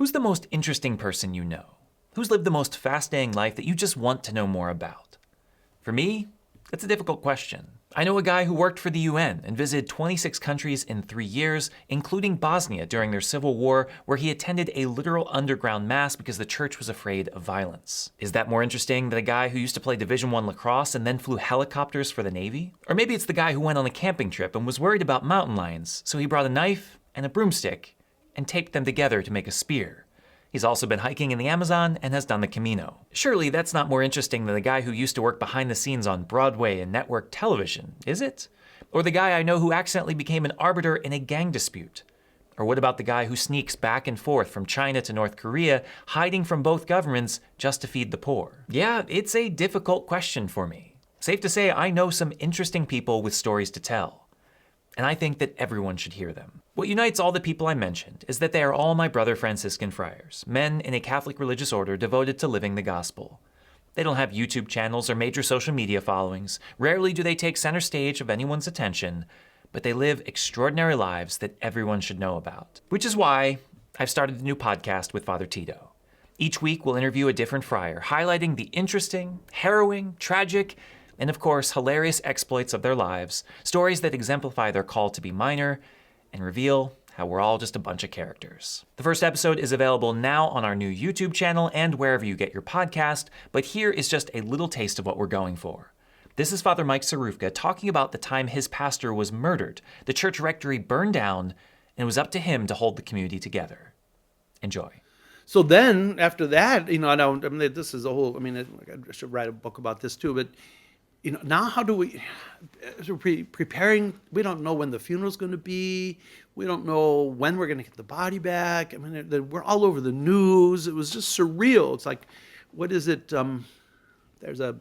Who's the most interesting person you know? Who's lived the most fascinating life that you just want to know more about? For me, it's a difficult question. I know a guy who worked for the UN and visited 26 countries in 3 years, including Bosnia during their civil war, where he attended a literal underground mass because the church was afraid of violence. Is that more interesting than a guy who used to play Division I lacrosse and then flew helicopters for the Navy? Or maybe it's the guy who went on a camping trip and was worried about mountain lions, so he brought a knife and a broomstick and taped them together to make a spear. He's also been hiking in the Amazon and has done the Camino. Surely that's not more interesting than the guy who used to work behind the scenes on Broadway and network television, is it? Or the guy I know who accidentally became an arbiter in a gang dispute? Or what about the guy who sneaks back and forth from China to North Korea, hiding from both governments just to feed the poor? Yeah, it's a difficult question for me. Safe to say I know some interesting people with stories to tell. And I think that everyone should hear them. What unites all the people I mentioned is that they are all my brother Franciscan friars, men in a Catholic religious order devoted to living the gospel. They don't have YouTube channels or major social media followings. Rarely do they take center stage of anyone's attention, but they live extraordinary lives that everyone should know about. Which is why I've started a new podcast with Father Tito. Each week we'll interview a different friar, highlighting the interesting, harrowing, tragic, and of course, hilarious exploits of their lives, stories that exemplify their call to be minor, and reveal how we're all just a bunch of characters. The first episode is available now on our new YouTube channel and wherever you get your podcast, but here is just a little taste of what we're going for. This is Father Mike Sarufka talking about the time his pastor was murdered, the church rectory burned down, and it was up to him to hold the community together. Enjoy. So then, after that, this is a whole, I should write a book about this too, but now how do we, as we're preparing, we don't know when the funeral's going to be. We don't know when we're going to get the body back. We're all over the news. It was just surreal. It's like, what is it? There's a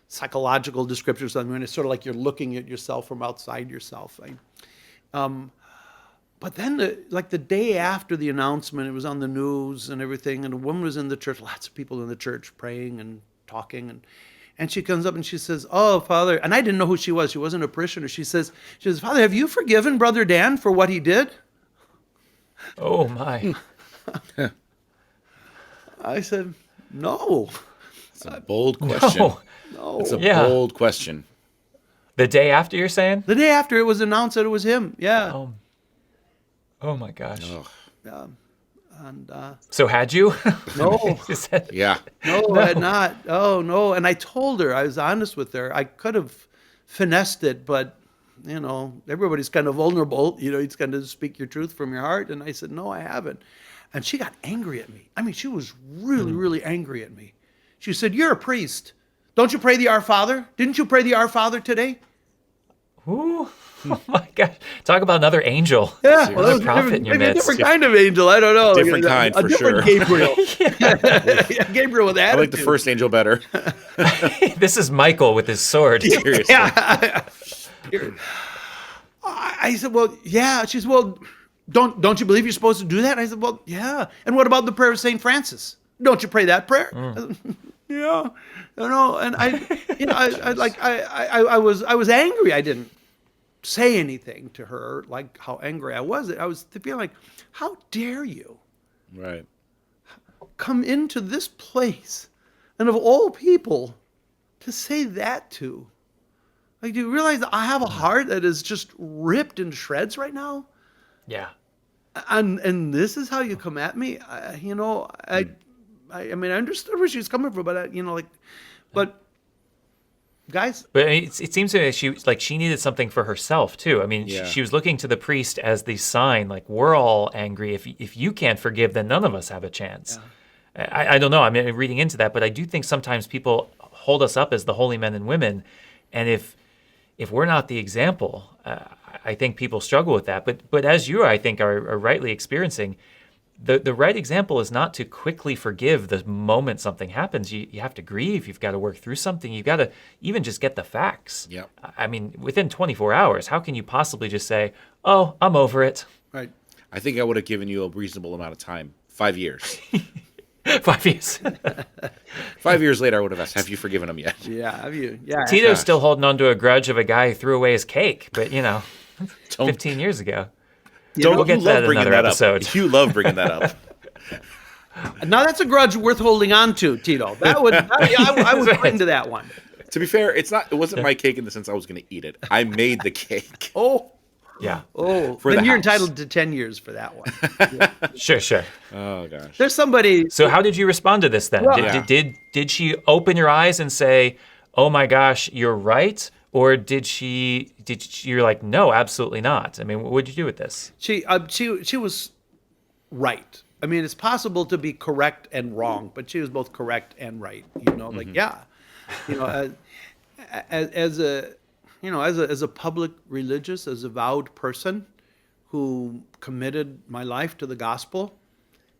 psychological description or something, and it's sort of like you're looking at yourself from outside yourself. But then, the day after the announcement, it was on the news and everything, and a woman was in the church, lots of people in the church praying and talking, and she comes up and she says, "Oh, Father," and I didn't know who she was. She wasn't a parishioner. She says, "Father, have you forgiven Brother Dan for what he did?" Oh, my. I said, "No." It's a bold question. No. It's a bold question. The day after, you're saying? The day after it was announced that it was him. Yeah. Oh my gosh. Oh. Yeah. And so had you? No. Yeah. No, I had not. Oh, no. And I told her, I was honest with her. I could have finessed it, but, everybody's kind of vulnerable. It's kind of speak your truth from your heart. And I said, no, I haven't. And she got angry at me. She was really, really angry at me. She said, "You're a priest. Don't you pray the Our Father? Didn't you pray the Our Father today?" Ooh. Oh my gosh. Talk about another angel. Yeah. Another prophet in your maybe midst. a different kind of angel. I don't know. Different kind, for sure. Gabriel. Yeah, Gabriel with attitude. I like the first angel better. This is Michael with his sword. Seriously. Yeah. I said, well, yeah. She said, well, don't you believe you're supposed to do that? I said, well, yeah. And what about the prayer of St. Francis? Don't you pray that prayer? Yeah. And I was angry. I didn't say anything to her, like how angry I was. I was feeling like, how dare you Right. come into this place and of all people to say that to? Like, do you realize that I have a heart that is just ripped in shreds right now? Yeah. And this is how you come at me? I understood where she was coming from, but guys. But it seems to me she needed something for herself too. Yeah. She was looking to the priest as the sign, like, we're all angry. If you can't forgive, then none of us have a chance. Yeah. I don't know. Reading into that, but I do think sometimes people hold us up as the holy men and women, and if we're not the example, I think people struggle with that. But as you, I think, are rightly experiencing, the right example is not to quickly forgive the moment something happens. You have to grieve. You've got to work through something. You've got to even just get the facts. Yep. Within 24 hours, how can you possibly just say, "Oh, I'm over it"? Right. I think I would have given you a reasonable amount of time. 5 years. 5 years. 5 years later, I would have asked, have you forgiven him yet? Yeah, have you? Yeah. Tito's still holding on to a grudge of a guy who threw away his cake, but 15 years ago. We'll get to that in another episode. You love bringing that up. Now that's a grudge worth holding on to, Tito. I would cling to that one. To be fair, it wasn't my cake in the sense I was going to eat it. I made the cake. Oh, Yeah. For then the you're house. entitled to 10 years for that one. Sure. Oh gosh. There's somebody. So how did you respond to this then? Well- Did she open your eyes and say, "Oh my gosh, you're right," or did you're like, "No, absolutely not"? I mean, what would you do with this? She was right. I mean, it's possible to be correct and wrong, but she was both correct and right. Like as a public religious, as a vowed person who committed my life to the gospel,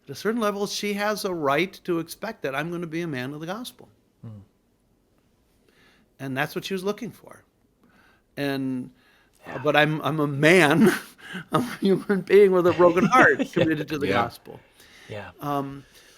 at a certain level, she has a right to expect that I'm going to be a man of the gospel. And that's what she was looking for. And but I'm a man, I'm a human being with a broken heart committed to the gospel. Yeah.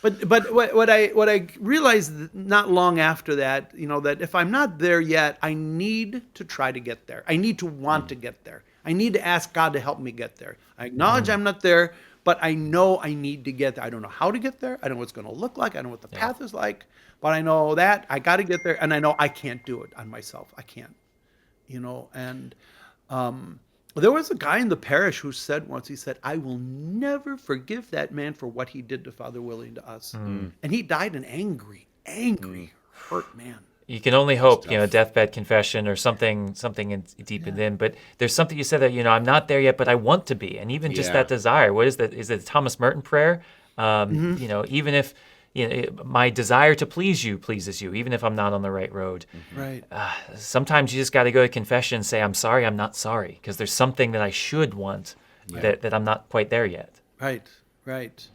But what I realized not long after that, that if I'm not there yet, I need to try to get there. I need to want to get there. I need to ask God to help me get there. I acknowledge I'm not there, but I know I need to get there. I don't know how to get there. I don't know what it's going to look like. I don't know what the path is like, but I know that I got to get there, and I know I can't do it on myself. I can't, and there was a guy in the parish who said once, he said, "I will never forgive that man for what he did to Father Willie to us." And he died an angry, hurt man. You can only hope, deathbed confession or something deep within. But there's something you said that, I'm not there yet, but I want to be. And even just that desire, what is that? Is it the Thomas Merton prayer? Even if my desire to please you pleases you, even if I'm not on the right road. Right. Sometimes you just got to go to confession and say, "I'm sorry, I'm not sorry," because there's something that I should want that I'm not quite there yet. Right.